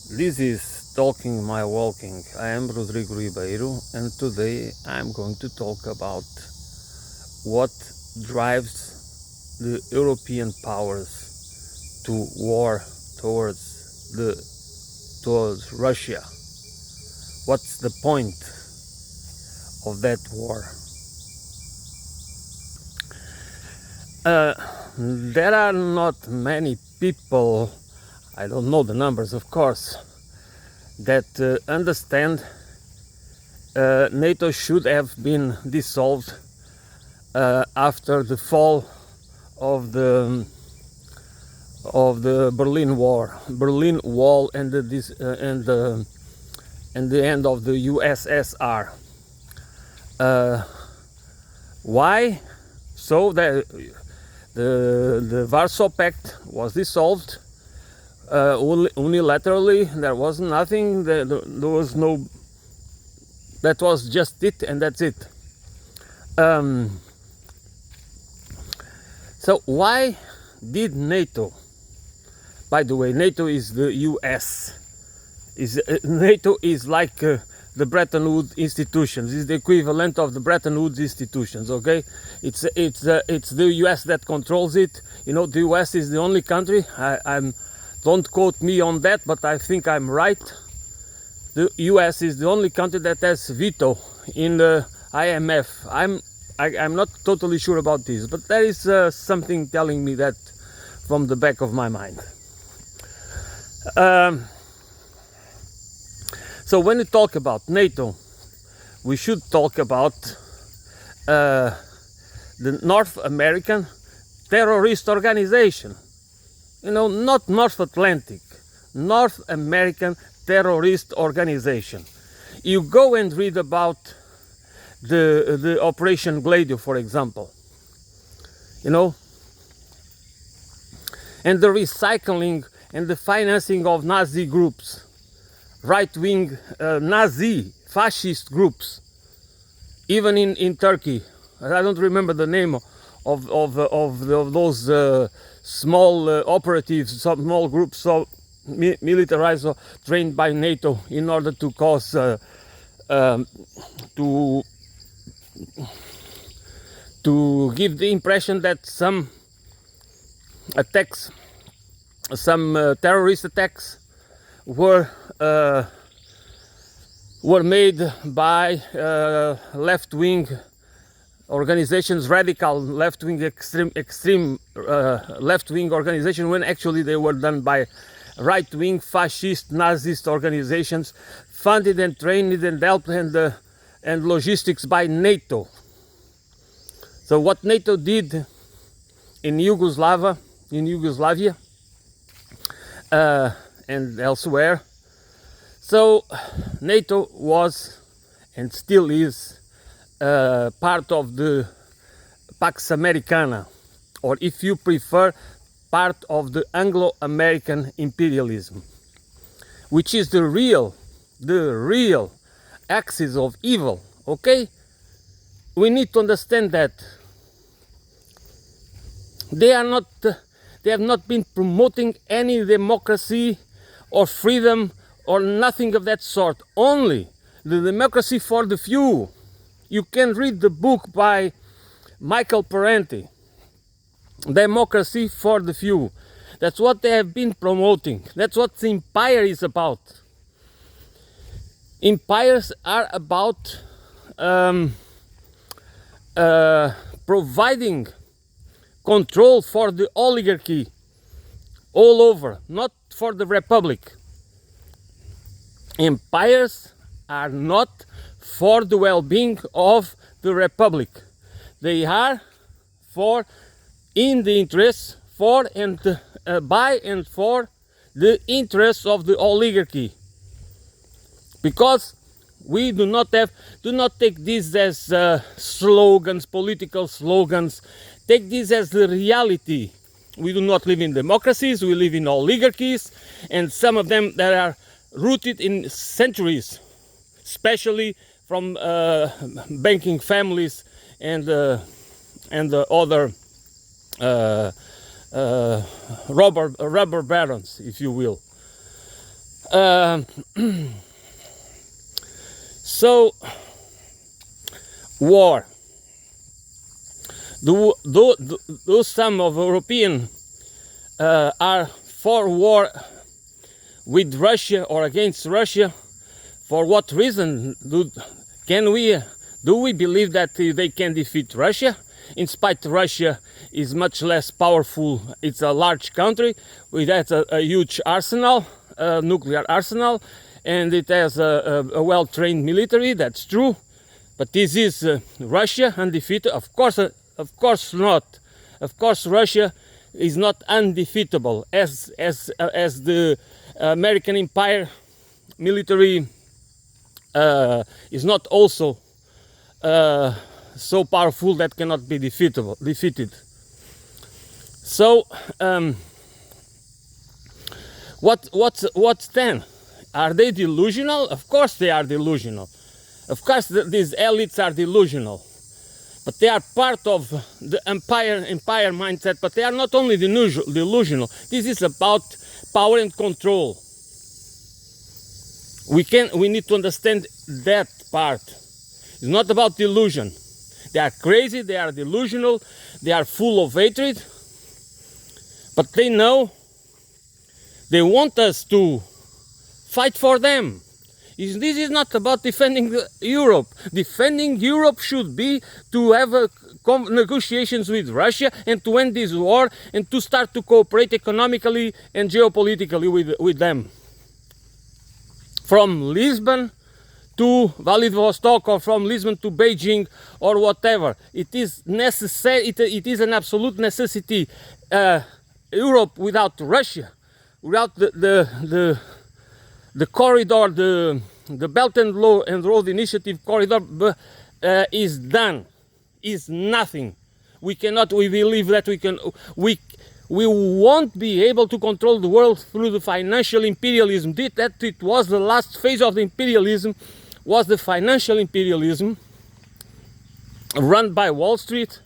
This is Talking My Walking. I am Rodrigo Ribeiro, and today I'm going to talk about what drives the European powers to war towards Russia. What's the point of that war? There are not many people, I don't know the numbers of course, that understand NATO should have been dissolved after the fall of the Berlin Wall, and the end of the USSR. Why? So that the Warsaw Pact was dissolved unilaterally. There was nothing. There was no. That was just it, and that's it. So why did NATO? By the way, NATO is the US. NATO is like the Bretton Woods institutions. It's the equivalent of the Bretton Woods institutions. Okay, it's the US that controls it. You know, the US is the only country. Don't quote me on that, but I think I'm right. The US is the only country that has veto in the IMF. I'm not totally sure about this, but there is something telling me that from the back of my mind. So when we talk about NATO, we should talk about the North American terrorist organization. You know, not North Atlantic, North American terrorist organization. You go and read about the Operation Gladio, for example, you know, and the recycling and the financing of Nazi groups, right-wing Nazi fascist groups, even in Turkey. I don't remember the name of those small operatives, small groups, so militarized, trained by NATO in order to cause to give the impression that some attacks, some terrorist attacks, were made by left-wing organizations, radical left-wing, extreme left-wing organizations, when actually they were done by right-wing fascist Nazist organizations, funded and trained and helped and logistics by NATO. So what NATO did in Yugoslavia and elsewhere. So NATO was and still is part of the Pax Americana, or if you prefer, part of the Anglo-American imperialism, which is the real axis of evil. Okay, we need to understand that they have not been promoting any democracy or freedom or nothing of that sort. Only the democracy for the few. You can read the book by Michael Parenti, Democracy for the Few. That's what they have been promoting. That's what the empire is about. Empires are about providing control for the oligarchy all over, not for the republic. Empires are not for the well-being of the republic. They are in the interest for and by and for the interests of the oligarchy. Because we do not take this as slogans, political slogans. Take this as the reality. We do not live in democracies, we live in oligarchies, and some of them that are rooted in centuries, especially from banking families and other rubber barons, if you will. Uh, so, war. Do some of European are for war with Russia or against Russia? For what reason do we believe that they can defeat Russia? In spite Russia is much less powerful. It's a large country. It has a huge arsenal, nuclear arsenal, and it has a well-trained military. That's true. But this is Russia undefeated? Of course not. Of course, Russia is not undefeatable as the American Empire military is not also so powerful that cannot be defeated. So, what's then? Are they delusional? Of course they are delusional. Of course these elites are delusional. But they are part of the empire mindset. But they are not only delusional. This is about power and control. We need to understand that part. It's not about delusion. They are crazy, they are delusional, they are full of hatred, but they know they want us to fight for them. This is not about defending Europe. Defending Europe should be to have negotiations with Russia and to end this war and to start to cooperate economically and geopolitically with them. From Lisbon to Vladivostok, or from Lisbon to Beijing, or whatever. It is necessary. It is an absolute necessity. Europe without Russia, without the corridor, the Belt and Road Initiative corridor, is done. Is nothing. We cannot. We believe that we can. We won't be able to control the world through the financial imperialism. That it was the last phase of the imperialism, was the financial imperialism run by Wall Street,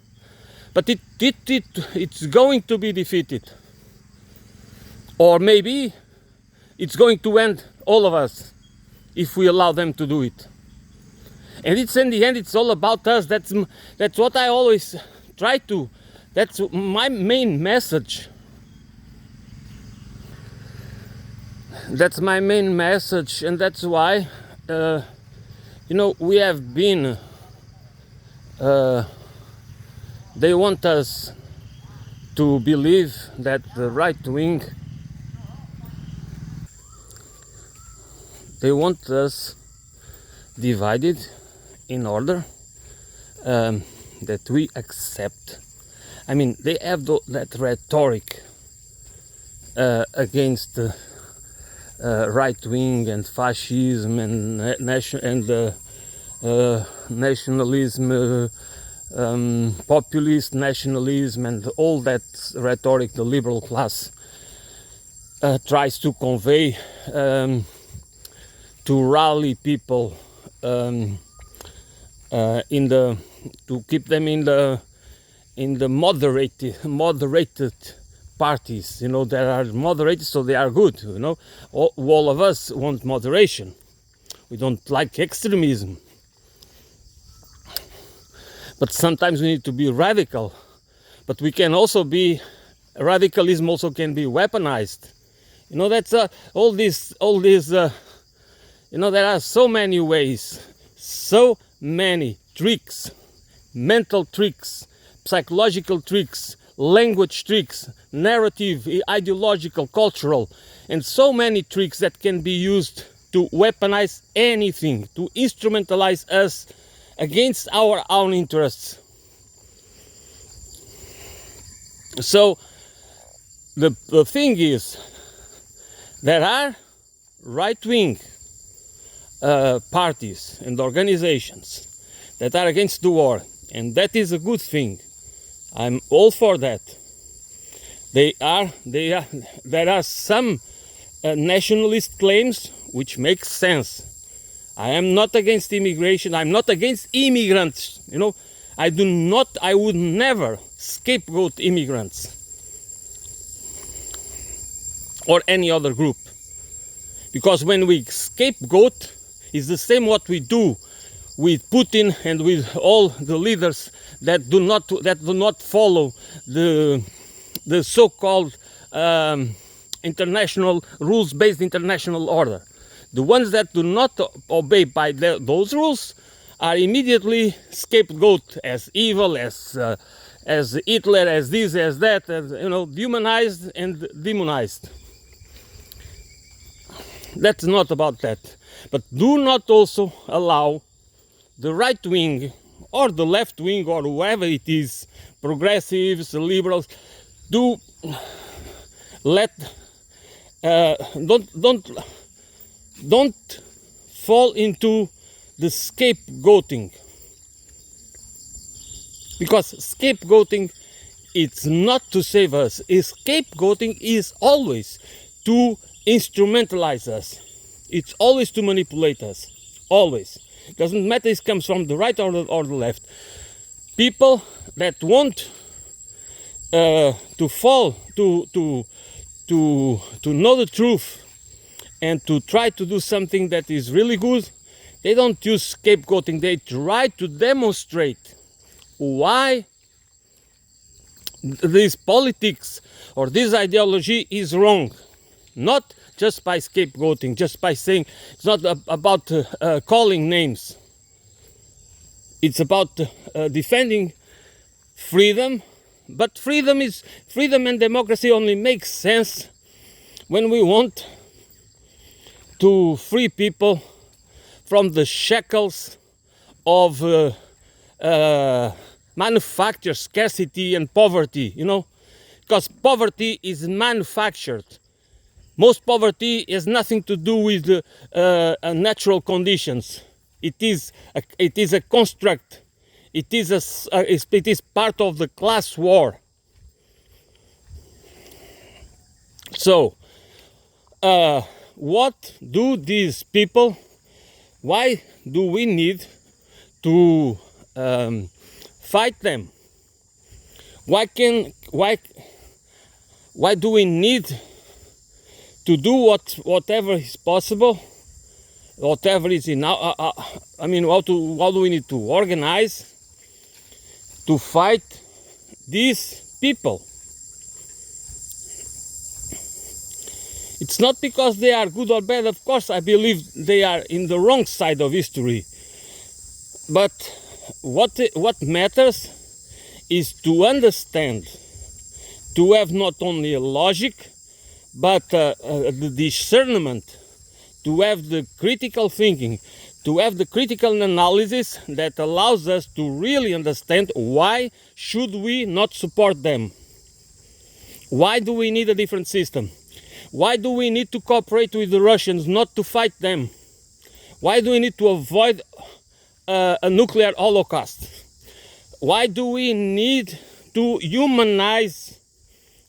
but it's going to be defeated. Or maybe it's going to end all of us if we allow them to do it. And it's in the end, it's all about us. That's what I always try to. That's my main message. That's my main message, and that's why, we have been. They want us to believe that the right wing. They want us divided in order that we accept. I mean, they have that rhetoric against right wing and fascism and nationalism, populist nationalism, and all that rhetoric the liberal class tries to convey, to rally people to keep them in the moderated parties. There are moderated, so they are good. All of us want moderation. We don't like extremism, but sometimes we need to be radical. But we can also be radicalism. Also can be weaponized. That's all this. There are so many ways, so many tricks, mental tricks, psychological tricks, language tricks, narrative, ideological, cultural, and so many tricks that can be used to weaponize anything, to instrumentalize us against our own interests. So the thing is, there are right-wing parties and organizations that are against the war, and that is a good thing. I'm all for that. There are some nationalist claims which make sense. I am not against immigration. I'm not against immigrants. I would never scapegoat immigrants or any other group. Because when we scapegoat, it's the same what we do with Putin and with all the leaders that do not follow the so-called international rules-based international order. The ones that do not obey by those rules are immediately scapegoat as evil, as Hitler, as this, as that, as, dehumanized and demonized. That's not about that. But do not also allow the right wing or the left wing or whoever it is, progressives, liberals, do let don't fall into the scapegoating, because scapegoating, it's not to save us. Scapegoating is always to instrumentalize us. It's always to manipulate us. Always. Doesn't matter if it comes from the right or the left. People that want to fall, to know the truth and to try to do something that is really good, they don't use scapegoating. They try to demonstrate why this politics or this ideology is wrong. Not just by scapegoating, just by saying, it's not about calling names. It's about defending freedom. But freedom and democracy only makes sense when we want to free people from the shackles of manufactured scarcity and poverty, because poverty is manufactured. Most poverty has nothing to do with natural conditions. It is a construct. It is part of the class war. So, what do these people? Why do we need to fight them? Why do we need to do whatever is possible, whatever is in our, how do we need to organize to fight these people? It's not because they are good or bad. Of course, I believe they are in the wrong side of history. But what matters is to understand, to have not only a logic, but the discernment, to have the critical thinking, to have the critical analysis that allows us to really understand why should we not support them. Why do we need a different system? Why do we need to cooperate with the Russians, not to fight them? Why do we need to avoid a nuclear holocaust? Why do we need to humanize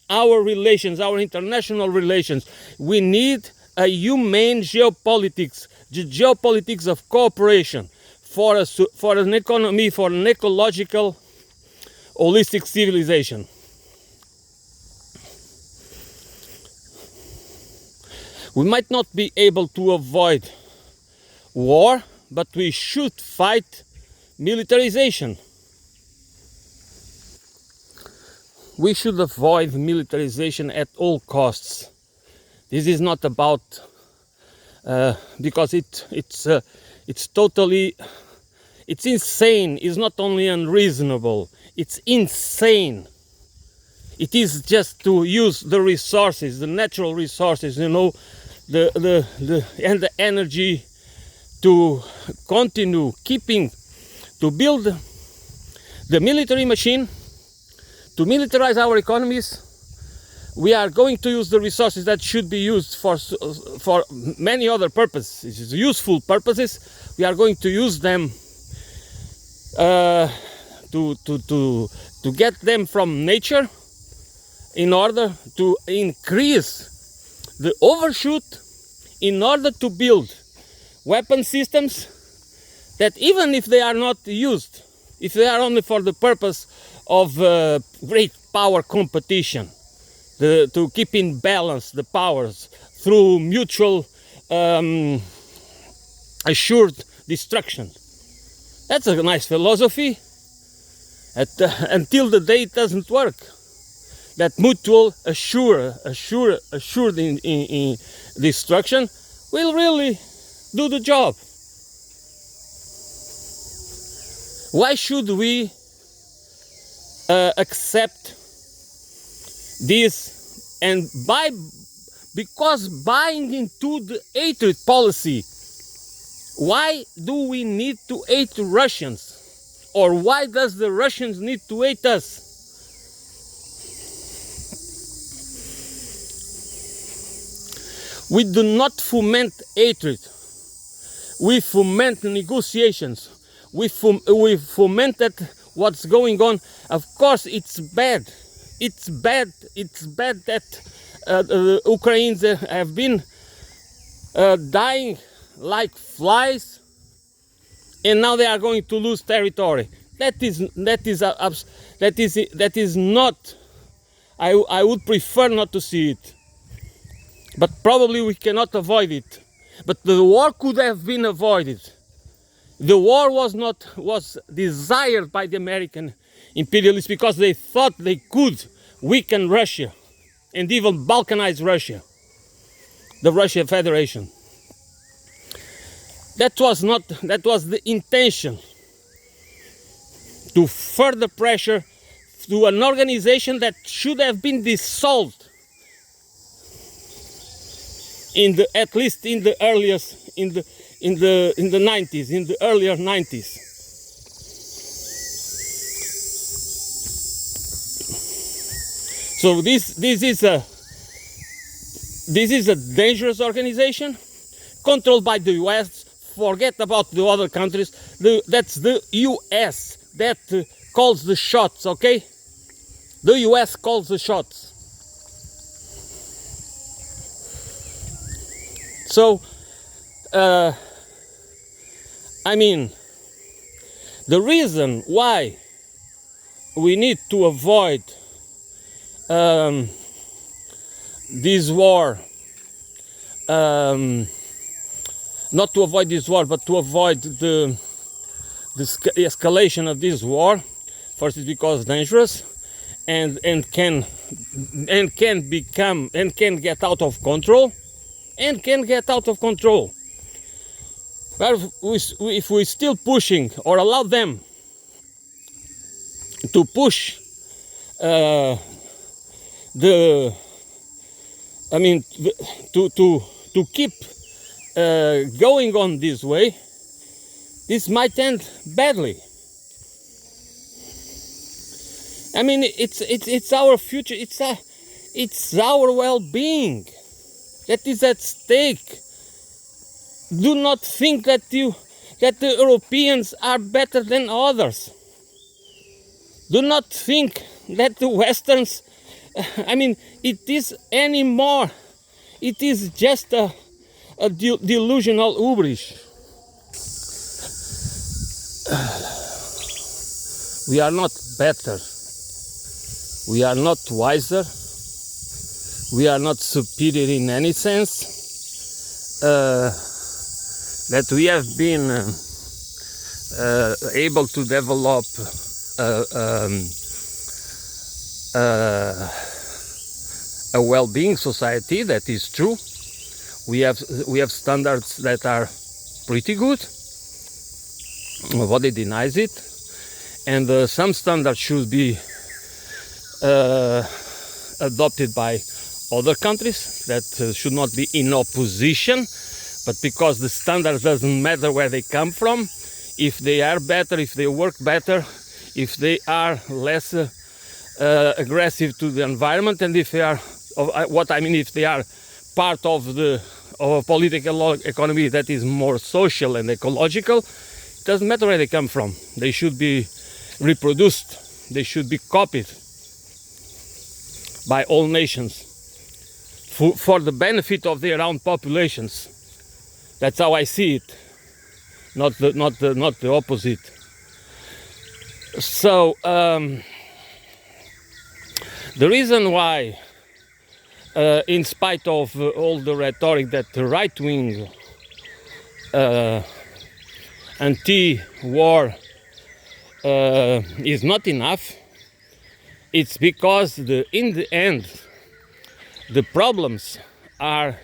our relations, our international relations? We need a humane geopolitics, the geopolitics of cooperation for an economy, for an ecological, holistic civilization. We might not be able to avoid war, but we should fight militarization. We should avoid militarization at all costs. This is not about because it's totally, it's insane. It's not only unreasonable, it's insane. It is just to use the resources, the natural resources, the energy to continue to build the military machine, to militarize our economies. We are going to use the resources that should be used for many other purposes, useful purposes. We are going to use them to get them from nature in order to increase the overshoot, in order to build weapon systems that, even if they are not used, if they are only for the purpose of great power competition, to keep in balance the powers through mutual assured destruction. That's a nice philosophy until the day it doesn't work. That mutual assured in destruction will really do the job. Why should we accept this? And because buying into the hatred policy, why do we need to hate Russians? Or why does the Russians need to hate us? We do not foment hatred. We foment negotiations. We fomented what's going on. Of course, it's bad. It's bad. It's bad that Ukrainians have been dying like flies, and now they are going to lose territory. That is not. I would prefer not to see it, but probably we cannot avoid it. But the war could have been avoided. The war was desired by the American imperialists because they thought they could weaken Russia and even balkanize Russia, the Russian Federation. That was the intention, to further pressure to an organization that should have been dissolved at least in the earliest in the 90s, in the earlier 90s. So this is a dangerous organization controlled by the US. Forget about the other countries. That's the US that calls the shots, okay? The US calls the shots. So, I mean, the reason why we need to avoid this war, not to avoid this war, but to avoid the escalation of this war. First, is because it's dangerous and can get out of control. And can get out of control. But if we're still pushing or allow them to push to keep going on this way, this might end badly. I mean, it's our future. It's our well-being that is at stake. Do not think that the Europeans are better than others. Do not think that the Westerns, it is anymore. It is just a delusional hubris. We are not better. We are not wiser. We are not superior in any sense. That we have been able to develop a well-being society. That is true. We have standards that are pretty good. Nobody denies it, and some standards should be adopted by other countries that should not be in opposition, but because the standard doesn't matter where they come from, if they are better, if they work better, if they are less aggressive to the environment, and if they are, if they are part of a political economy that is more social and ecological, it doesn't matter where they come from. They should be reproduced. They should be copied by all nations for the benefit of their own populations. That's how I see it, not the opposite. So the reason why in spite of all the rhetoric that the right-wing anti-war is not enough, it's because in the end the problems are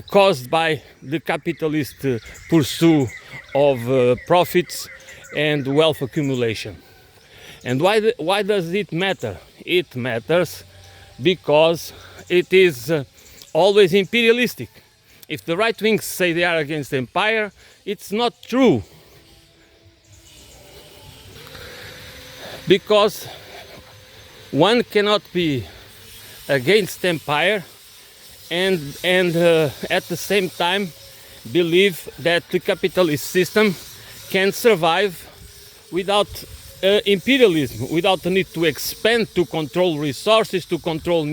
caused by the capitalist pursuit of profits and wealth accumulation. And why does it matter? It matters because it is always imperialistic. If the right wings say they are against empire, it's not true. Because one cannot be against empire and at the same time believe that the capitalist system can survive without imperialism, without the need to expand, to control resources, to control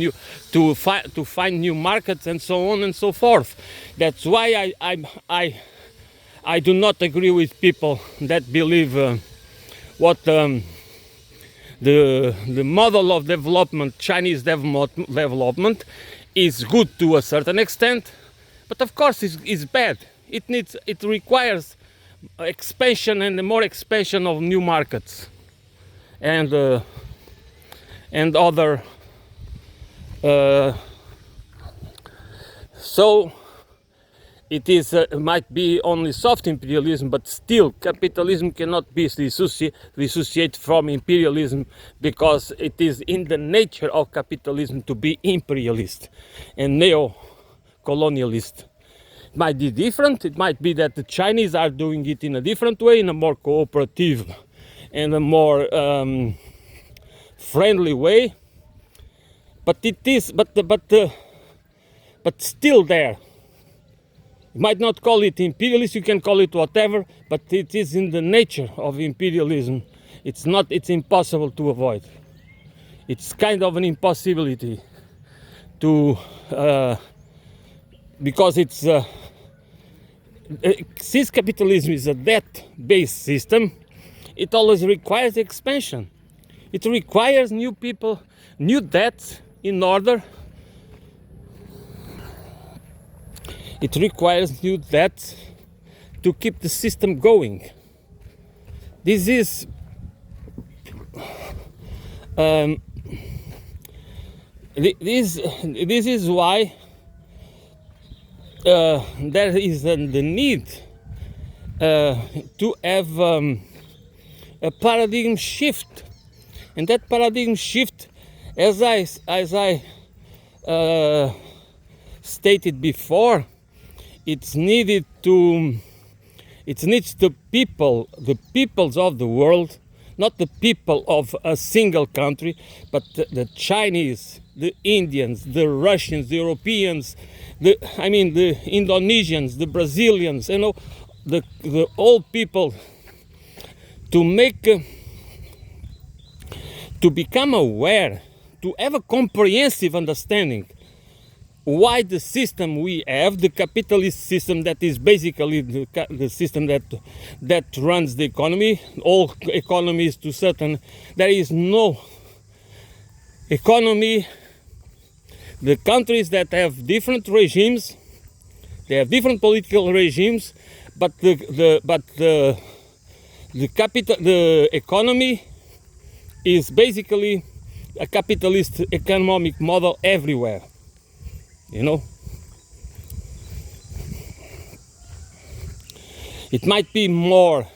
to find new markets, and so on and so forth. That's why I do not agree with people that believe what the model of development, Chinese development, is good to a certain extent, but of course it's bad. It requires expansion and more expansion of new markets and other. So it might be only soft imperialism, but still capitalism cannot be dissociated from imperialism, because it is in the nature of capitalism to be imperialist and neo-colonialist. It might be different. It might be that the Chinese are doing it in a different way, in a more cooperative and a more friendly way. But it is, but still there. You might not call it imperialist. You can call it whatever, but it is in the nature of imperialism. It's not. It's impossible to avoid. It's kind of an impossibility to. Because it's since capitalism is a debt-based system, it always requires expansion. It requires new people, new debts in order. It requires new debts to keep the system going. This is this is why. There is the need to have a paradigm shift, and that paradigm shift, as I stated before, it needs the peoples of the world, not the people of a single country, but the Chinese, the Indians, the Russians, the Europeans, the Indonesians, the Brazilians, the all people, to become aware, to have a comprehensive understanding why the system we have, the capitalist system that is basically the system that runs the economy. All economies to certain, there is no economy. The countries that have different regimes, they have different political regimes, but the economy is basically a capitalist economic model everywhere. It might be more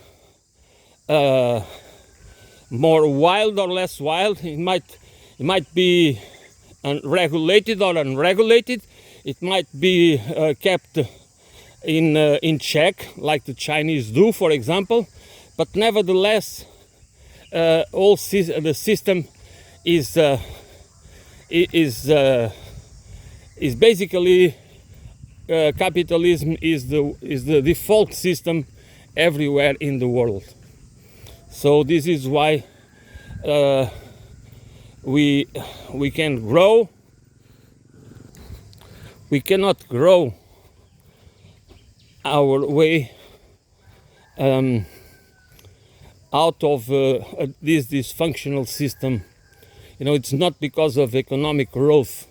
wild or less wild. It might be regulated or unregulated. It might be kept in check, like the Chinese do, for example. But nevertheless, the system is basically capitalism is the default system everywhere in the world. So this is why we can grow. We cannot grow our way out of this dysfunctional system. It's not because of economic growth.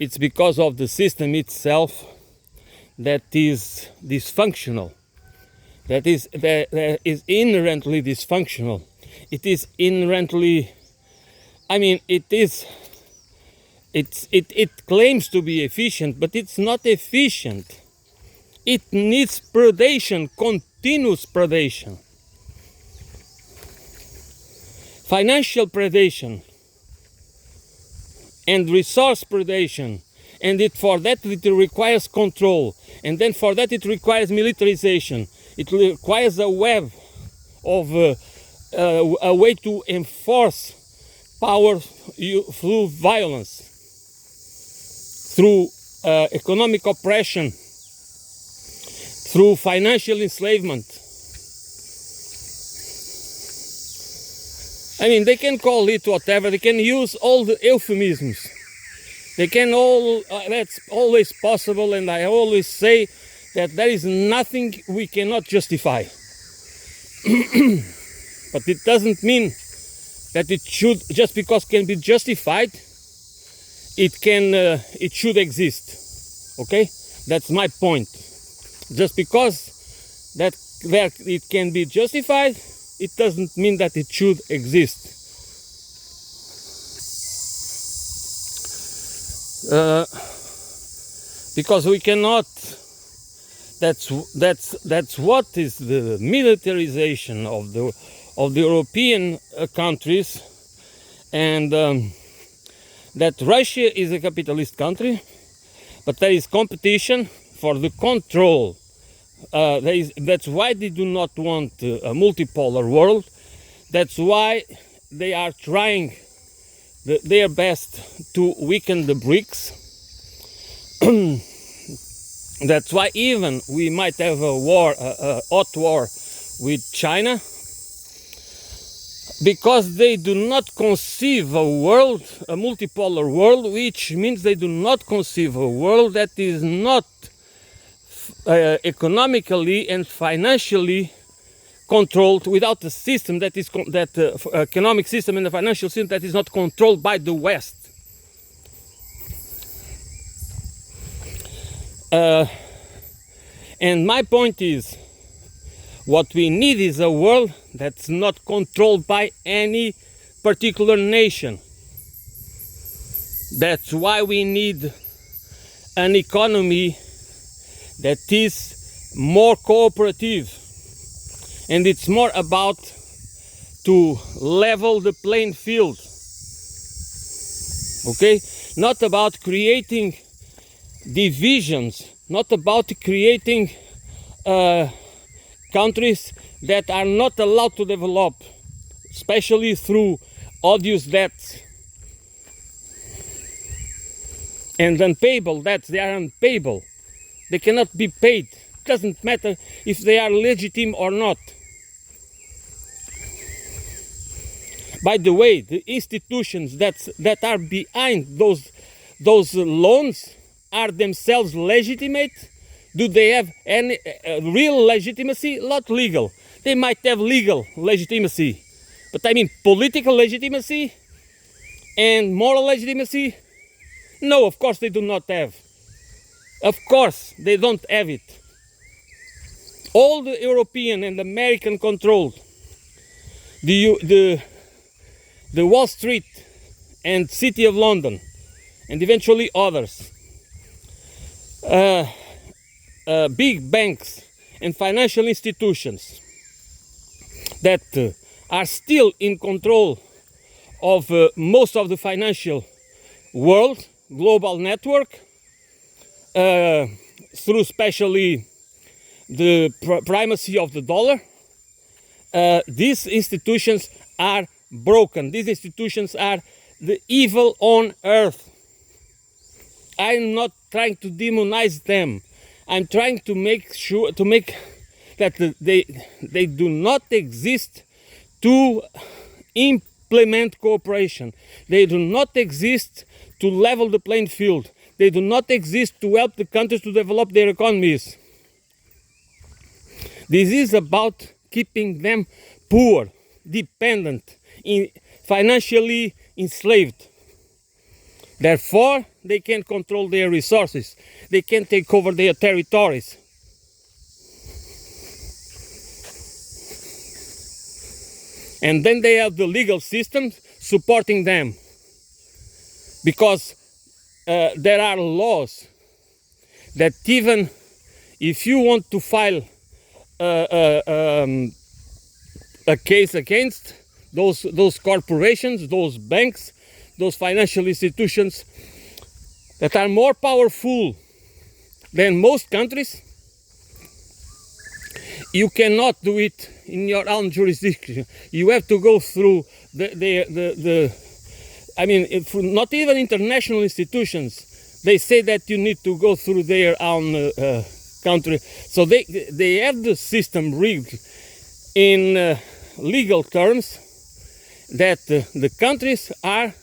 it's because of the system itself that is dysfunctional, that is inherently dysfunctional. It is inherently, I mean, it claims to be efficient, but it's not efficient. It needs predation, continuous predation, financial predation, and resource predation. And for that it requires control, and then for that it requires militarization. It requires a web of a way to enforce power through violence, through economic oppression, through financial enslavement. I mean, they can call it whatever, they can use all the euphemisms. They can that's always possible, and I always say that there is nothing we cannot justify. But it doesn't mean that it should, just because it can be justified, it should exist. Okay? That's my point. Just because that it can be justified, it doesn't mean that it should exist. Because we cannot. That's what is the militarization of the European countries, and that Russia is a capitalist country, but there is competition for the control. That's why they do not want a multipolar world. That's why they are trying their best to weaken the BRICS. That's why even we might have a hot war with China, because they do not conceive a world, a multipolar world, which means they do not conceive a world that is not economically and financially controlled, without a system that is economic system and the financial system that is not controlled by the West. And my point is, what we need is a world that's not controlled by any particular nation. That's why we need an economy that is more cooperative, and it's more about to level the playing field. Okay? Not about creating divisions, not about creating countries that are not allowed to develop, especially through odious debts and unpayable debts. They are unpayable. They cannot be paid. It doesn't matter if they are legitimate or not. By the way, the institutions that are behind those loans are themselves legitimate. Do they have any real legitimacy? Not legal. They might have legal legitimacy, but I mean political legitimacy and moral legitimacy? No, of course they do not have. Of course they don't have it. All the European and American controlled, the Wall Street and City of London, and eventually others, big banks and financial institutions that are still in control of most of the financial world, global network, through especially the primacy of the dollar. These institutions are broken. These institutions are the evil on earth. I'm not trying to demonize them. I'm trying to make that they do not exist to implement cooperation. They do not exist to level the playing field. They do not exist to help the countries to develop their economies. This is about keeping them poor, dependent, financially enslaved. Therefore, they can control their resources. They can take over their territories. And then they have the legal system supporting them. Because there are laws that even if you want to file a case against those corporations, those banks, those financial institutions that are more powerful than most countries, you cannot do it in your own jurisdiction. You have to go through I mean, if not even international institutions, they say that you need to go through their own country. So they have the system rigged in legal terms that the countries are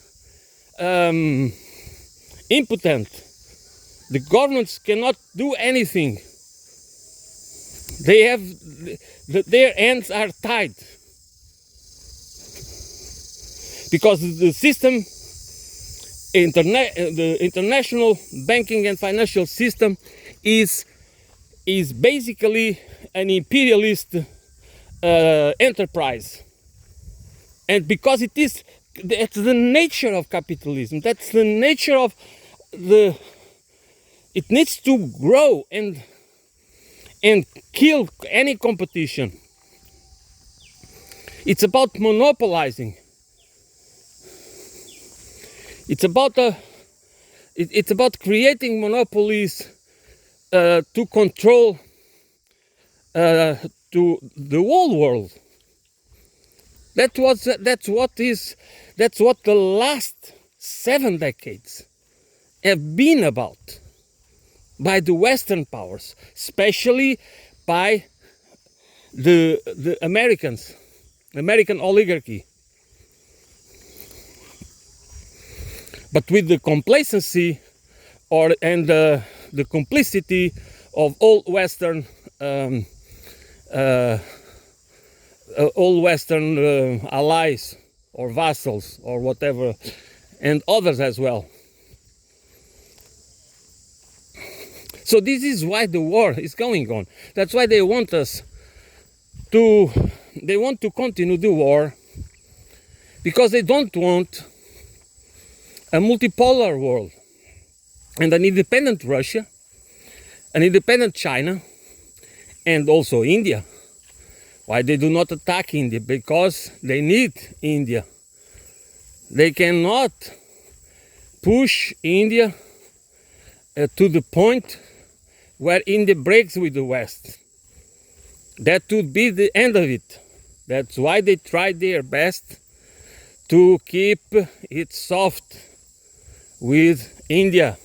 impotent. The governments cannot do anything. They have their hands are tied because the system, the international banking and financial system, is basically an imperialist enterprise, and because that's the nature of capitalism. That's the nature of it needs to grow and kill any competition. It's about monopolizing. It's about creating monopolies to control to the whole world. That's what the last 7 decades have been about by the Western powers, especially by the Americans, American oligarchy. But with the complacency and the complicity of all Western allies or vassals or whatever, and others as well. So this is why the war is going on. That's why they want to continue the war, because they don't want a multipolar world and an independent Russia, an independent China, and also India. Why they do not attack India? Because they need India. They cannot push India to the point where India breaks with the West. That would be the end of it. That's why they try their best to keep it soft with India.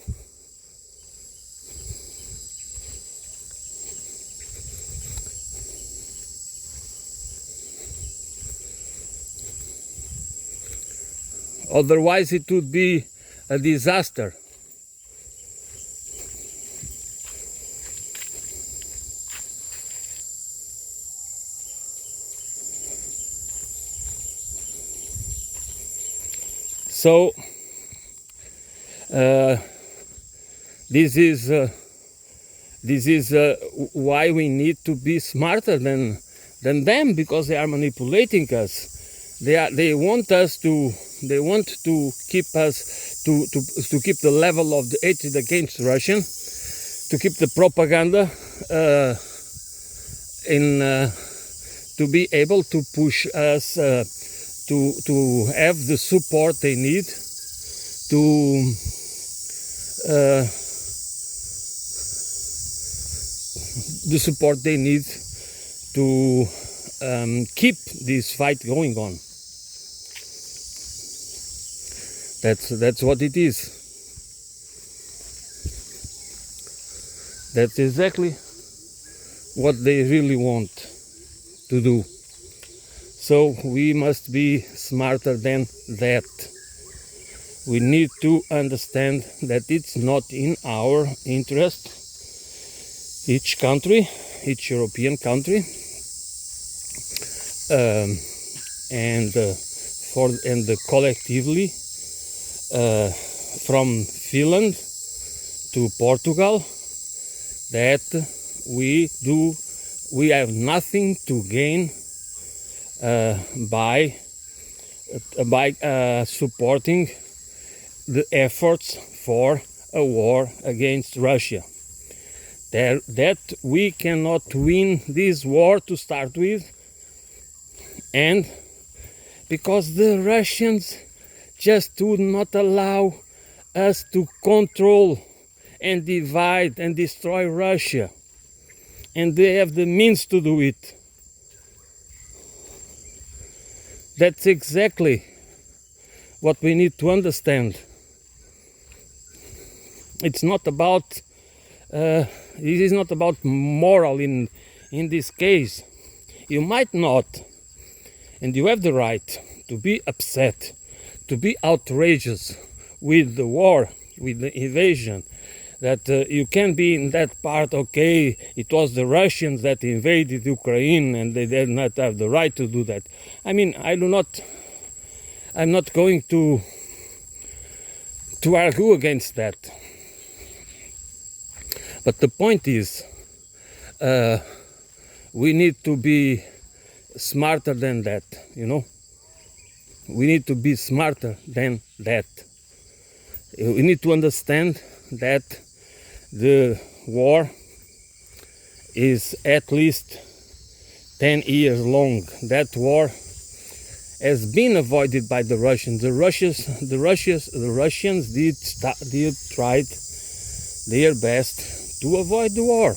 Otherwise it would be a disaster. So this is why we need to be smarter than them, because they are manipulating us. They want to keep us to keep the level of the hatred against Russian, to keep the propaganda to be able to push us to have the support they need to keep this fight going on. That's what it is. That's exactly what they really want to do. So we must be smarter than that. We need to understand that it's not in our interest, each country, each European country, collectively from Finland to Portugal that we have nothing to gain by supporting the efforts for a war against Russia. That we cannot win this war to start with, and because the Russians just would not allow us to control and divide and destroy Russia, and they have the means to do it. That's exactly what we need to understand. It's not about it is not about moral in this case. You might not, and you have the right to be upset, to be outrageous with the war, with the invasion, that you can be in that part, okay, it was the Russians that invaded Ukraine and they did not have the right to do that. I mean, I'm not going to argue against that. But the point is, we need to be smarter than that, you know? We need to be smarter than that. We need to understand that the war is at least 10 years long. That war has been avoided by the Russians. The Russians did try their best to avoid the war.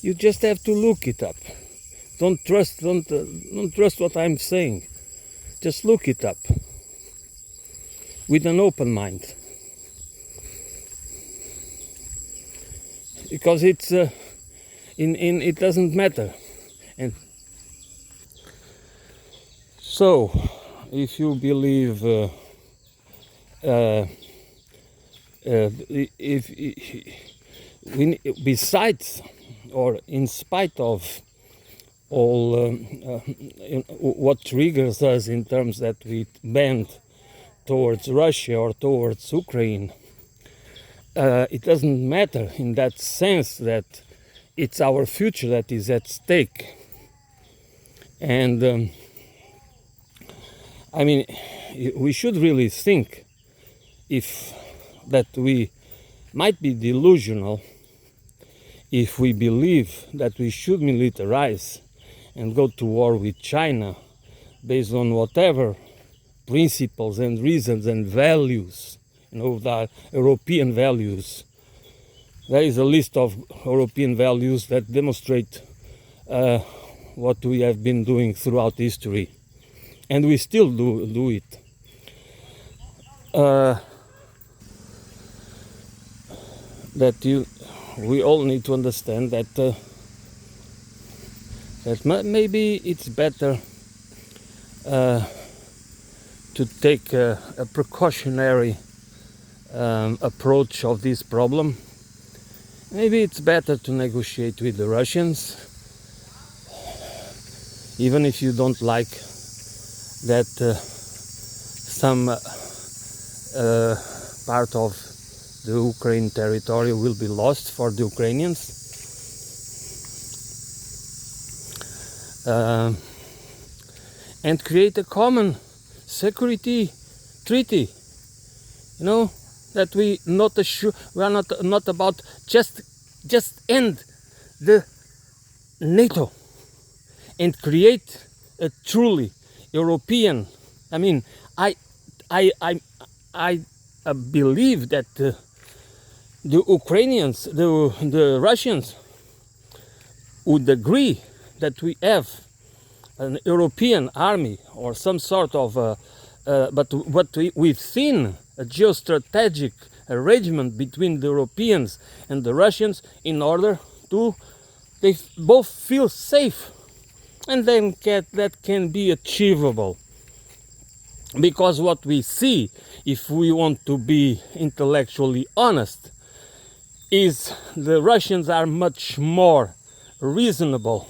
You just have to look it up. Don't trust what I'm saying. Just look it up with an open mind, because it's it doesn't matter. And so, if you believe besides or in spite of all what triggers us in terms that we bend towards Russia or towards Ukraine, it doesn't matter in that sense that it's our future that is at stake. And I mean, we should really think if that we might be delusional if we believe that we should militarize and go to war with China based on whatever principles and reasons and values, you know, the European values. There is a list of European values that demonstrate what we have been doing throughout history, and we still do it. We all need to understand that maybe it's better to take a precautionary approach of this problem. Maybe it's better to negotiate with the Russians, even if you don't like that some part of the Ukraine territory will be lost for the Ukrainians. And create a common security treaty, you know, that we are not about just end the NATO and create a truly European. I mean, I believe that the Ukrainians, the Russians would agree that we have an European army or some sort of but within a geostrategic arrangement between the Europeans and the Russians, in order to they both feel safe, and then that can be achievable. Because what we see, if we want to be intellectually honest, is the Russians are much more reasonable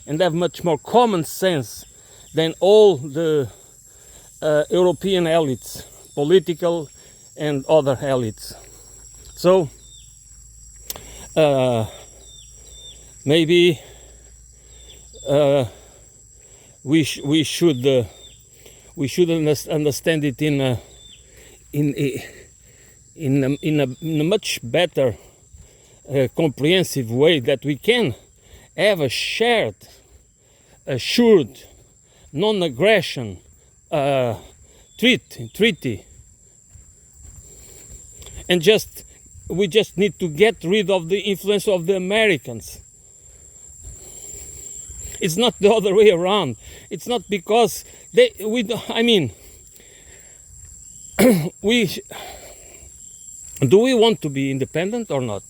and have much more common sense than all the European elites, political and other elites. So maybe we should understand it in a much better comprehensive way, that we can have a shared, assured, non-aggression treaty, and we just need to get rid of the influence of the Americans. It's not the other way around. It's not because we do we want to be independent or not?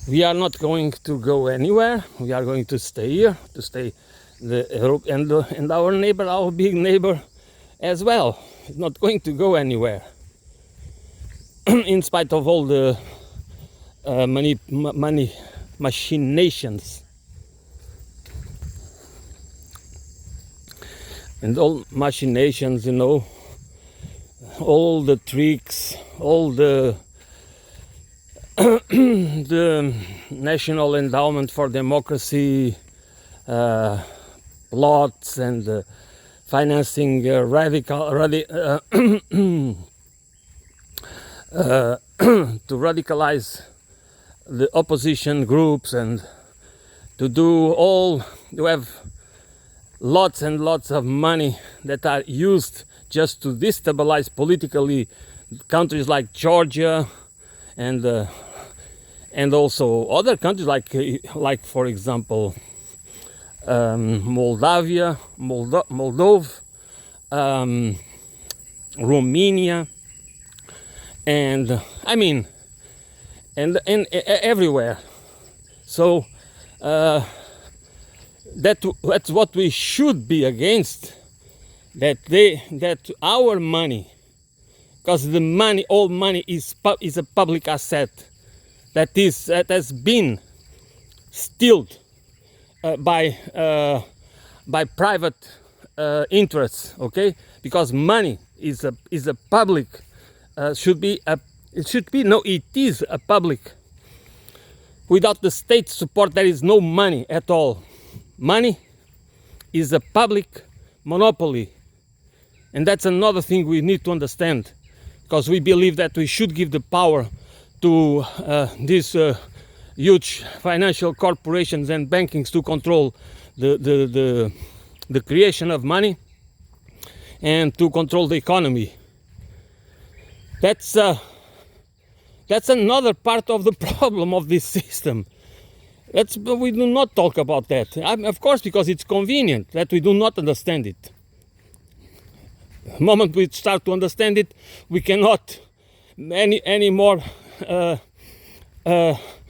We are not going to go anywhere. We are going to stay here, to stay Europe, and our neighbor, our big neighbor as well, is not going to go anywhere. In spite of all the money machinations and all machinations, you know, all the tricks, all the the National Endowment for Democracy plots and financing to radicalize the opposition groups, and to have lots and lots of money that are used just to destabilize politically countries like Georgia and also other countries like for example Moldova, Romania, and and everywhere. So that's what we should be against. That our money, because all money is a public asset that has been stealed by private interests. Okay, because money is a public it is a public. Without the state support, there is no money at all. Money is a public monopoly, and that's another thing we need to understand, because we believe that we should give the power to these huge financial corporations and bankings to control the creation of money and to control the economy. That's another part of the problem of this system. We do not talk about that. Of course, because it's convenient that we do not understand it. The moment we start to understand it, we cannot any more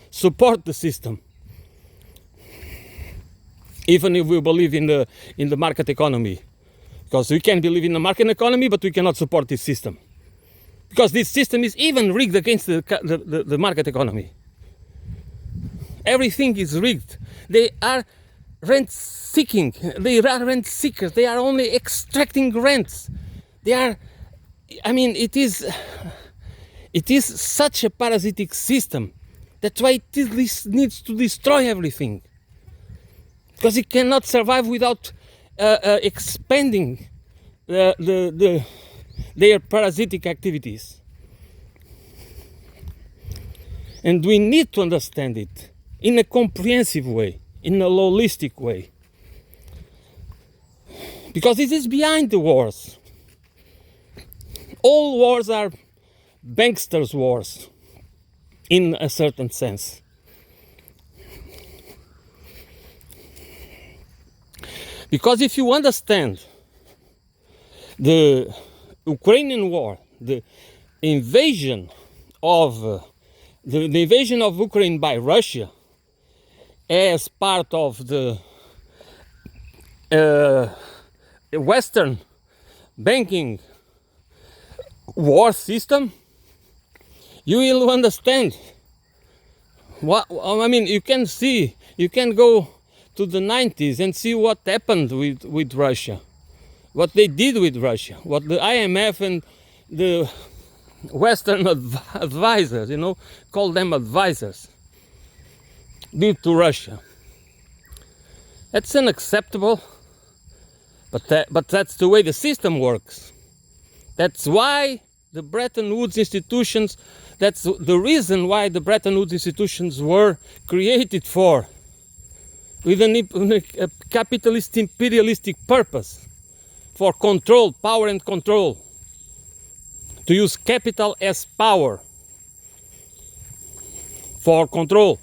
support the system, even if we believe in the market economy. Because we can believe in the market economy, but we cannot support this system, because this system is even rigged against the market economy. Everything is rigged. They are rent seeking. They are rent seekers. They are only extracting rents. It is such a parasitic system. That's why it needs to destroy everything, because it cannot survive without expanding their parasitic activities. And we need to understand it in a comprehensive way, in a holistic way, because it is behind the wars. All wars are banksters' wars, in a certain sense. Because if you understand the Ukrainian war, the invasion of Ukraine by Russia as part of the Western banking war system, you will understand you can go to the 90s and see what happened with Russia, what they did with Russia, what the IMF and the Western advisors, call them advisors, did to Russia. That's unacceptable, but that's the way the system works. That's why the Bretton Woods institutions, that's the reason why the Bretton Woods institutions were created for, with a capitalist imperialistic purpose, for control, power and control, to use capital as power for control.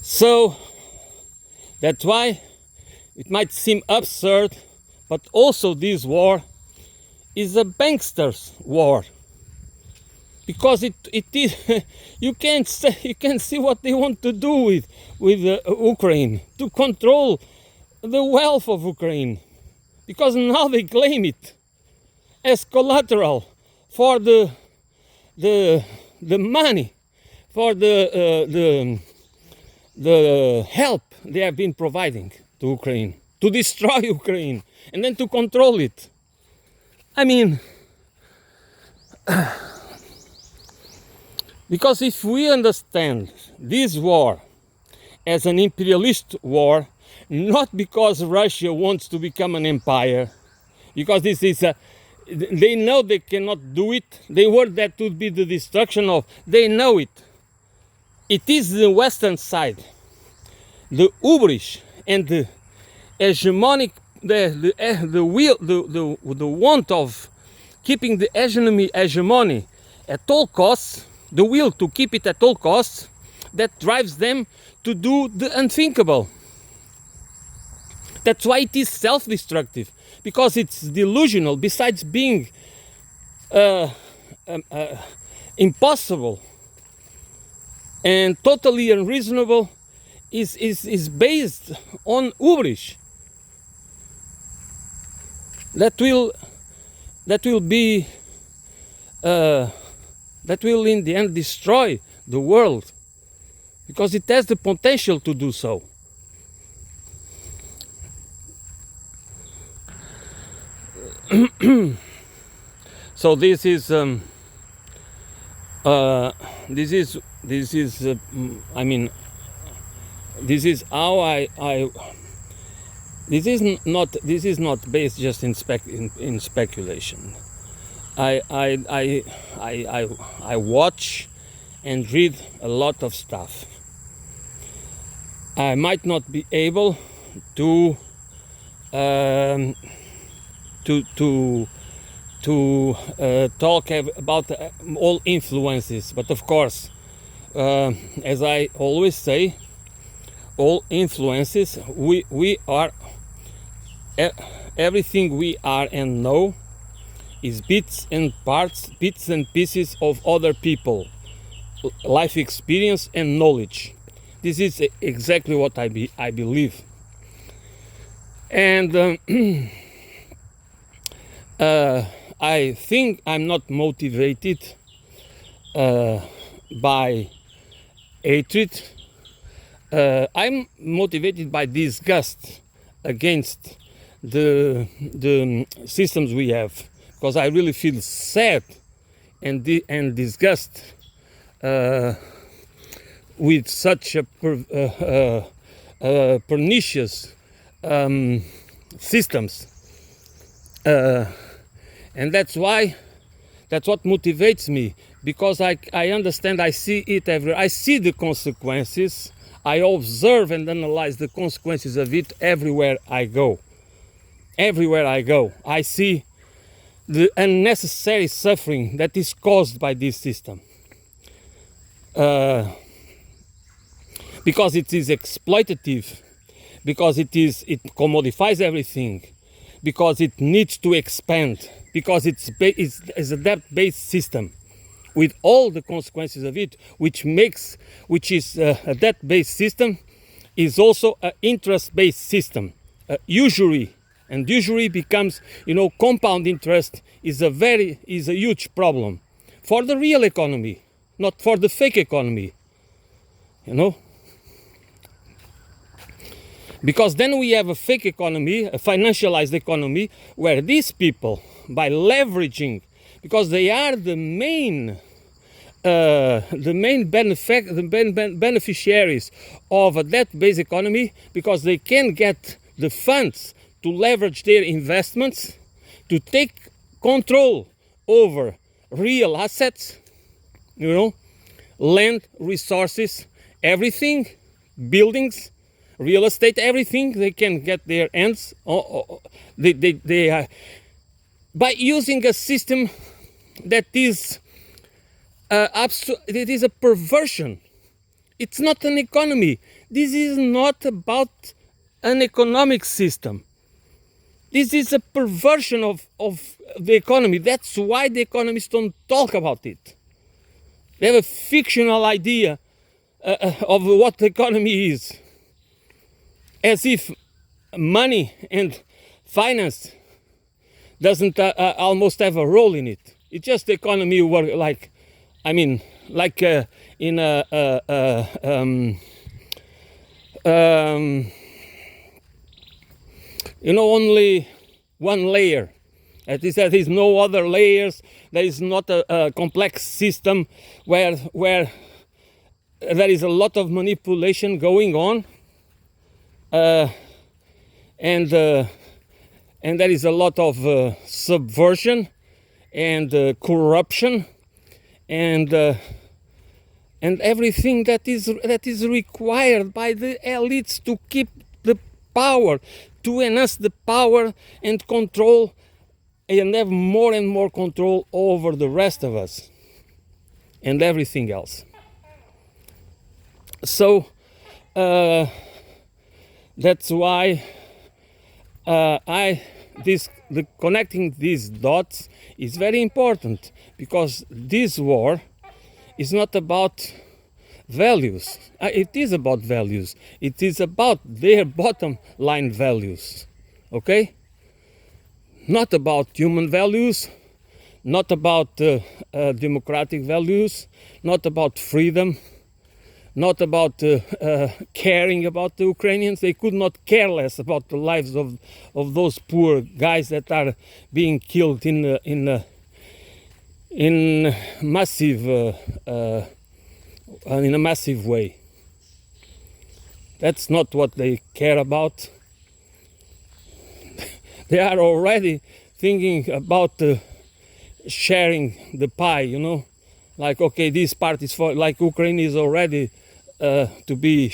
So that's why it might seem absurd, but also this war is a bankster's war, because it is you can see what they want to do with Ukraine, to control the wealth of Ukraine, because now they claim it as collateral for the money, for the help they have been providing to Ukraine, to destroy Ukraine, and then to control it. I mean, because if we understand this war as an imperialist war, not because Russia wants to become an empire, because this is they know they cannot do it, the word that would be the destruction of, they know it. It is the Western side, the hubris and the hegemonic, the want of keeping the hegemony at all costs, the will to keep it at all costs, that drives them to do the unthinkable. That's why it is self-destructive, because it's delusional. Besides being impossible and totally unreasonable, is based on hubris that will in the end destroy the world, because it has the potential to do so. So this is how I this is not based just in speculation. I watch and read a lot of stuff. I might not be able to talk about all influences, but of course, as I always say, all influences, we are, everything we are and know is bits and pieces of other people, life experience and knowledge. This is exactly what I believe. And I think I'm not motivated by hatred. I'm motivated by disgust against the systems we have, because I really feel sad and disgust with such a pernicious systems, and that's what motivates me, because I understand, I see it everywhere. I see the consequences. I observe and analyze the consequences of it everywhere I go. Everywhere I go, I see the unnecessary suffering that is caused by this system. Because it is exploitative, because it commodifies everything, because it needs to expand, because it's a debt-based system, with all the consequences of it, which is a debt-based system, is also an interest-based system. Usury becomes, compound interest is a huge problem for the real economy, not for the fake economy, Because then we have a fake economy, a financialized economy, where these people, by leveraging, because they are the main beneficiaries of a debt-based economy, because they can get the funds to leverage their investments, to take control over real assets, land, resources, everything, buildings, real estate, everything they can get their hands on. By using a system that is it is a perversion. It's not an economy. This is not about an economic system. This is a perversion of the economy. That's why the economists don't talk about it. They have a fictional idea of what the economy is, as if money and finance doesn't almost have a role in it. It's just the economy work like in only one layer. That is, there is no other layers. There is not a complex system where there is a lot of manipulation going on, and there is a lot of subversion and corruption and everything that is required by the elites to keep the power, to enhance the power and control, and have more and more control over the rest of us and everything else. So that's why connecting these dots is very important, because this war is not about values. It is about values. It is about their bottom line values. Okay? Not about human values, not about democratic values, not about freedom, not about caring about the Ukrainians. They could not care less about the lives of those poor guys that are being killed in massive in a massive way. That's not what they care about. They are already thinking about sharing the pie, like, okay, this part is for, like, Ukraine is already to be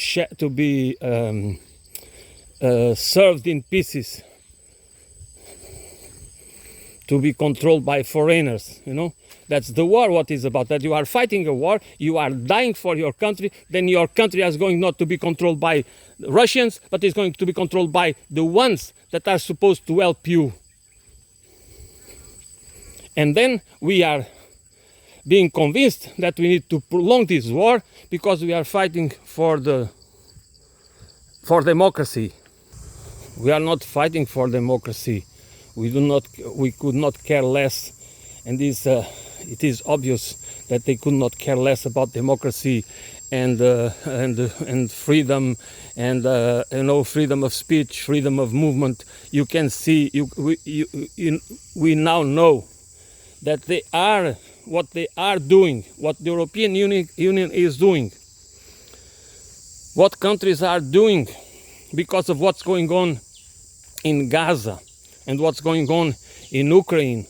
served in pieces, to be controlled by foreigners. That's the war. What is about that? You are fighting a war, you are dying for your country, then your country is going not to be controlled by Russians, but is going to be controlled by the ones that are supposed to help you. And then we are being convinced that we need to prolong this war because we are fighting for democracy. We are not fighting for democracy. We could not care less, and it is obvious that they could not care less about democracy and freedom and freedom of speech, freedom of movement. You can see, we now know that they are what they are doing, what the European Union is doing, what countries are doing because of what's going on in Gaza and what's going on in Ukraine.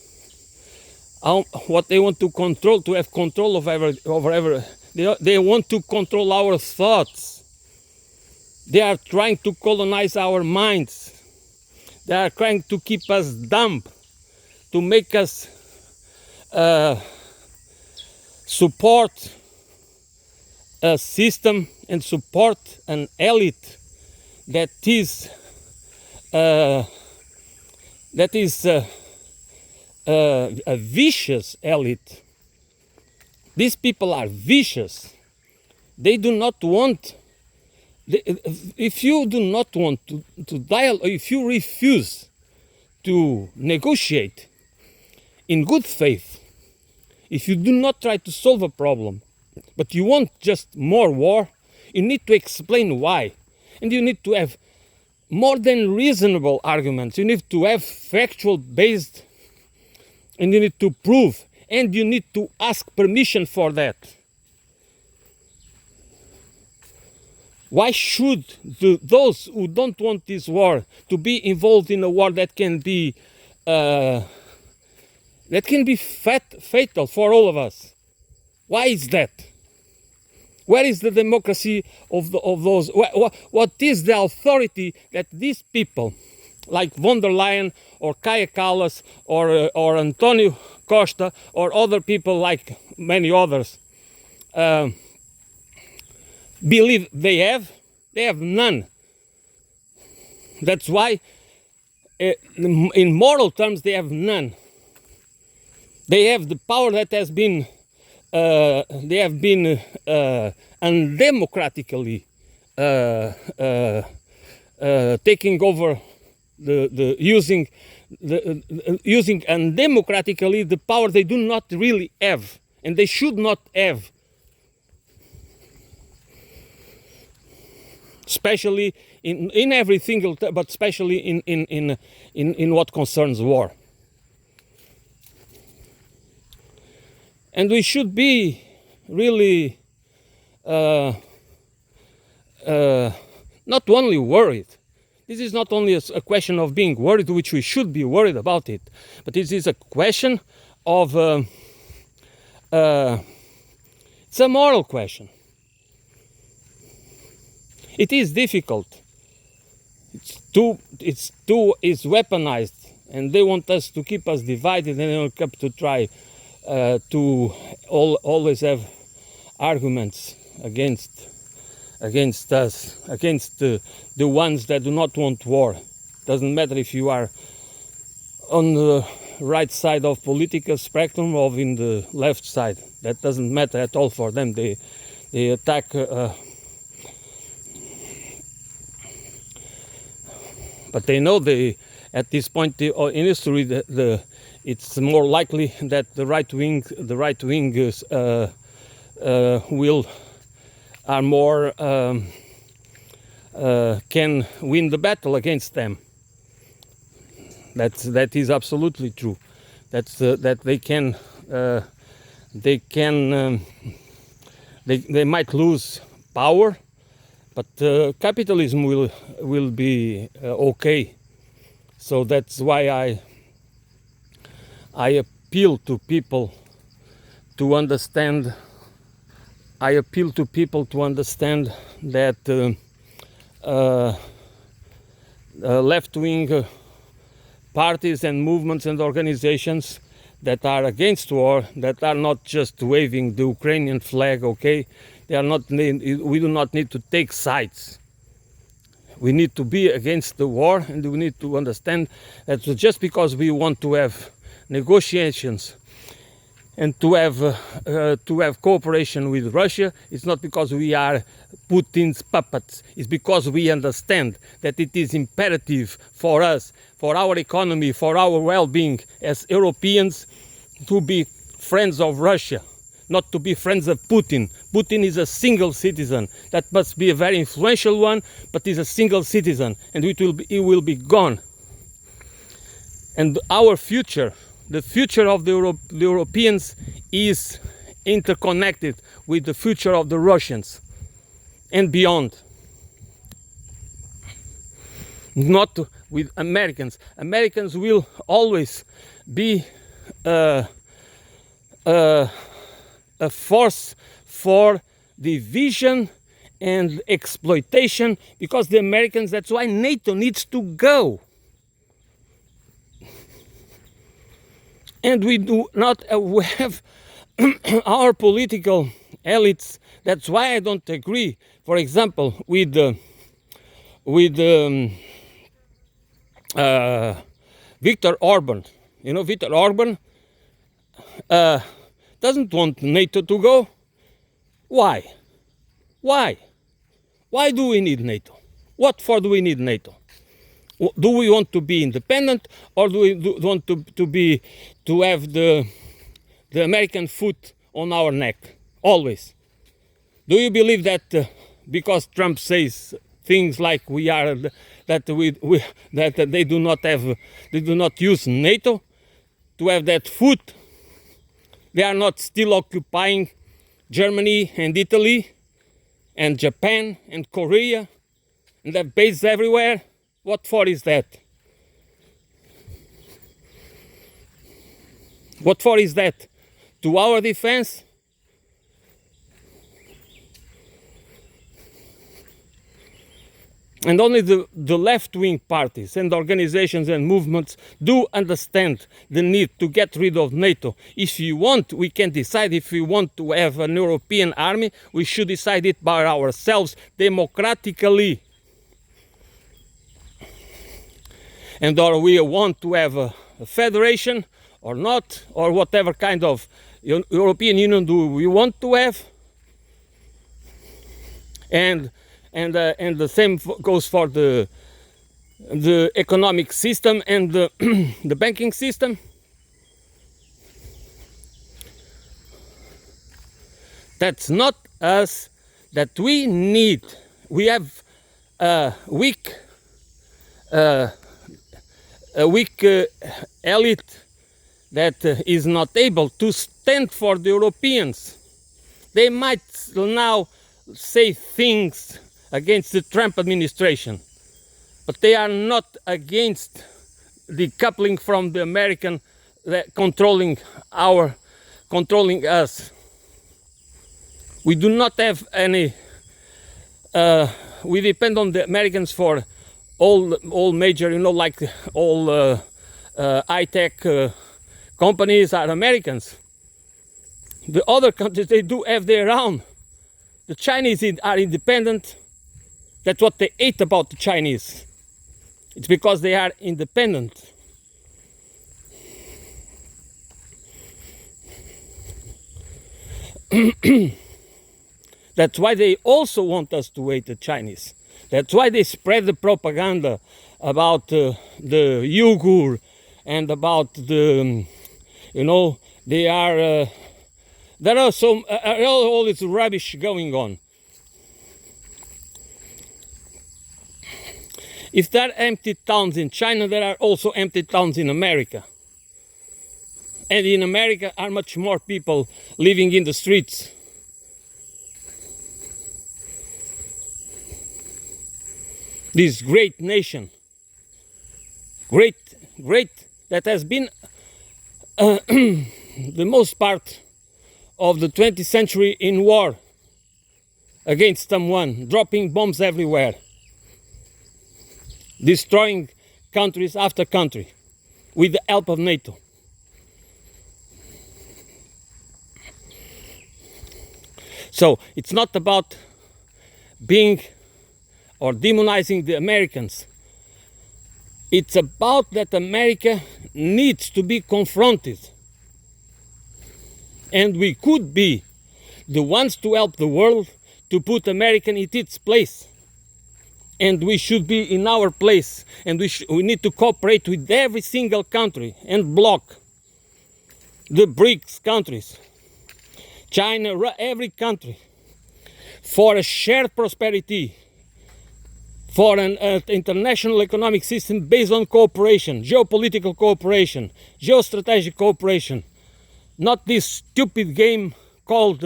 What they want to control, to have control over they want to control our thoughts. They are trying to colonize our minds. They are trying to keep us dumb, to make us support a system and support an elite that is a vicious elite. These people are vicious. They do not want. If you do not want to dialogue, if you refuse to negotiate in good faith, if you do not try to solve a problem, but you want just more war, you need to explain why. And you need to have more than reasonable arguments. You need to have factual based, and you need to prove, and you need to ask permission for that. Why should those who don't want this war to be involved in a war that can be fatal for all of us? Why is that? Where is the democracy of those? What is the authority that these people, like von der Leyen or Kaja Kallas or Antonio Costa or other people like many others, believe they have? They have none. That's why, in moral terms, they have none. They have the power that has been undemocratically taking over using undemocratically the power they do not really have, and they should not have. Especially in every single, but especially in what concerns war. And we should be really not only worried. This is not only a question of being worried, which we should be worried about it, but this is a question of it's a moral question. It is difficult. It's weaponized, and they want us to keep us divided, and they want to try to always have arguments against us, against the ones that do not want war. Doesn't matter if you are on the right side of political spectrum or in the left side. That doesn't matter at all for them. They attack. But they know at this point in history it's more likely that the right wing are more can win the battle against them. That is absolutely true. That they might lose power, but capitalism will be okay. So that's why I appeal to people to understand. I appeal to people to understand that left-wing parties and movements and organizations that are against war, that are not just waving the Ukrainian flag, okay? They are not. We do not need to take sides. We need to be against the war, and we need to understand that just because we want to have negotiations and to have cooperation with Russia, it's not because we are Putin's puppets. It's because we understand that it is imperative for us, for our economy, for our well-being as Europeans, to be friends of Russia, not to be friends of Putin. Putin is a single citizen. That must be a very influential one, but he's a single citizen, and it will be gone. And our future, the future of the Europeans, is interconnected with the future of the Russians and beyond. Not with Americans. Americans will always be a force for division and exploitation, because the Americans, that's why NATO needs to go. And we do not have our political elites. That's why I don't agree, for example, with Viktor Orban. You know, Viktor Orban doesn't want NATO to go. Why? Why? Why do we need NATO? What for do we need NATO? Do we want to be independent, or do we want to have the American foot on our neck always? Do you believe that because Trump says things like we are that that they do not use NATO to have that foot. They are not still occupying Germany and Italy and Japan and Korea and have bases everywhere. What for is that? What for is that? To our defense? And only the left-wing parties and organizations and movements do understand the need to get rid of NATO. If you want, we can decide if we want to have an European army. We should decide it by ourselves, democratically. And or we want to have a federation or not, or whatever kind of European Union do we want to have. And the same goes for the economic system and the banking system. That's not us that we need. We have a weak elite that is not able to stand for the Europeans. They might now say things against the Trump administration, but they are not against decoupling from the American controlling us. We do not have any. We depend on the Americans for all major, like all high-tech companies are Americans. The other countries, they do have their own. The Chinese are independent. That's what they hate about the Chinese. It's because they are independent. That's why they also want us to hate the Chinese. That's why they spread the propaganda about the Uyghur and about the, there are some, all this rubbish going on. If there are empty towns in China, there are also empty towns in America. And in America are much more people living in the streets. This great nation, great, that has been the most part of the 20th century in war against someone, dropping bombs everywhere, destroying countries after country with the help of NATO. So it's not about being or demonizing the Americans. It's about that America needs to be confronted. And we could be the ones to help the world to put America in its place. And we should be in our place. And we need to cooperate with every single country and bloc. The BRICS countries, China, every country, for a shared prosperity, for an international economic system based on cooperation, geopolitical cooperation, geostrategic cooperation, not this stupid game called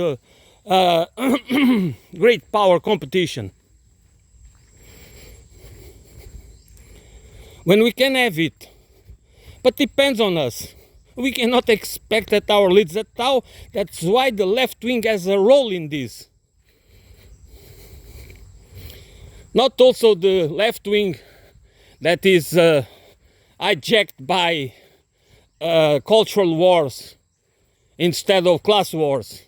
great power competition. When we can have it, but depends on us. We cannot expect that our leaders, that's why the left wing has a role in this. Not also the left wing that is hijacked by cultural wars instead of class wars.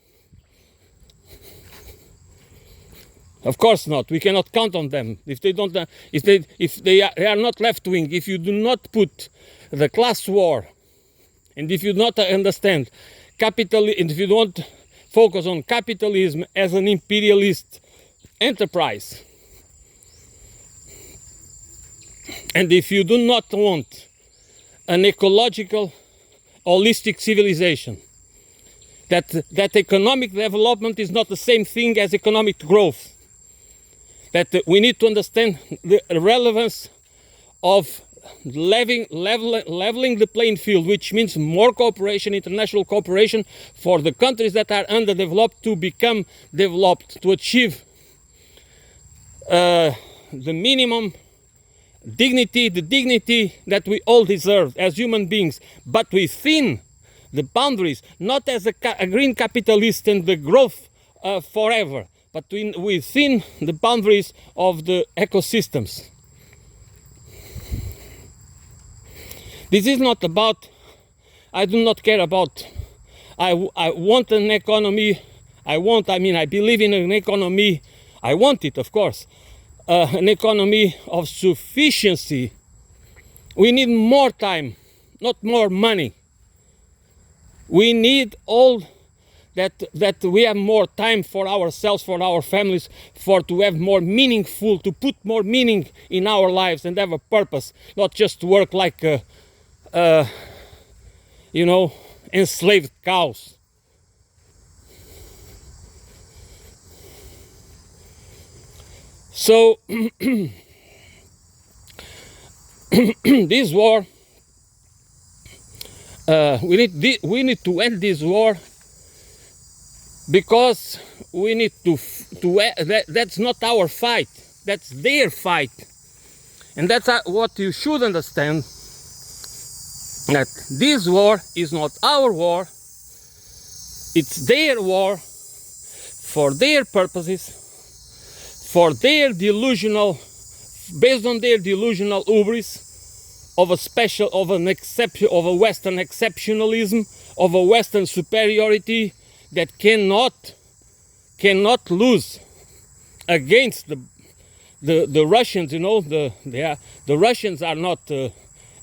Of course not. We cannot count on them. If they are not left wing, if you do not put the class war, and if you do not understand capitalism, and if you don't focus on capitalism as an imperialist enterprise, and if you do not want an ecological, holistic civilization, that economic development is not the same thing as economic growth, that we need to understand the relevance of leveling the playing field, which means more cooperation, international cooperation for the countries that are underdeveloped to become developed, to achieve the minimum dignity, the dignity that we all deserve as human beings, but within the boundaries, not as a green capitalist and the growth forever, but within the boundaries of the ecosystems. This is not about, I do not care about, I want an economy, I believe in an economy, I want it, of course, an economy of sufficiency. We need more time, not more money. We need all that we have more time for ourselves, for our families, to have more meaningful, to put more meaning in our lives and have a purpose, not just to work like enslaved cows. So this war, we need to end this war, because we need that's not our fight, that's their fight. And that's what you should understand, that this war is not our war, it's their war, for their purposes, for their delusional, based on their delusional hubris of a Western exceptionalism, of a Western superiority that cannot lose against the Russians. You know, the Russians are not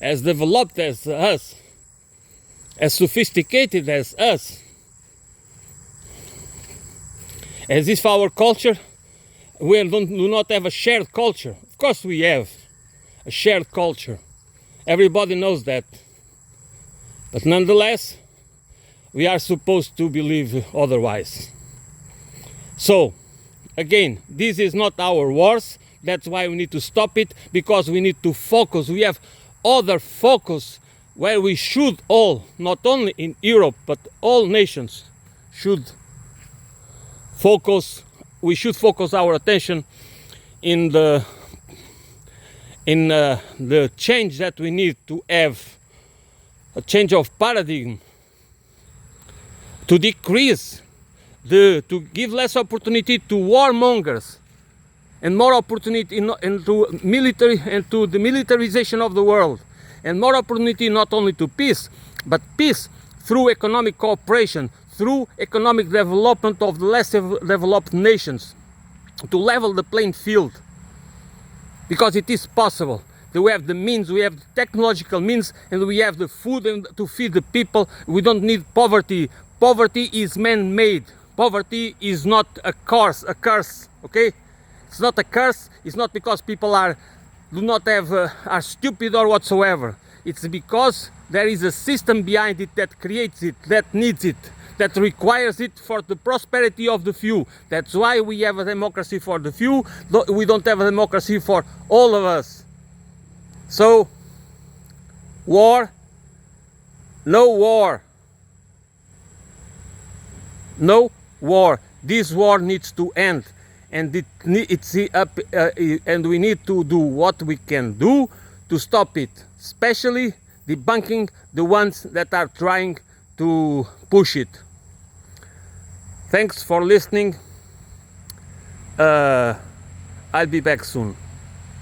as developed as us, as sophisticated as us. As if our culture, we do not have a shared culture. Of course we have a shared culture. Everybody knows that. But nonetheless, we are supposed to believe otherwise. So, again, this is not our wars. That's why we need to stop it, because we need to focus. We have other focus where we should all, not only in Europe, but all nations should focus. We should focus our attention in the change that we need to have, a change of paradigm, to decrease, to give less opportunity to warmongers, and more opportunity into military and to the militarization of the world, and more opportunity not only to peace, but peace through economic cooperation, through economic development of the less developed nations, to level the playing field, because it is possible. We have the means, we have the technological means, and we have the food to feed the people. We don't need poverty. Poverty is man-made. Poverty is not a curse, okay? It's not a curse. It's not because people are stupid or whatsoever. It's because there is a system behind it that creates it, that needs it, that requires it for the prosperity of the few. That's why we have a democracy for the few. We don't have a democracy for all of us. So, war, no war. No war. This war needs to end, and and we need to do what we can do to stop it, especially debunking the ones that are trying to push it. Thanks for listening. I'll be back soon.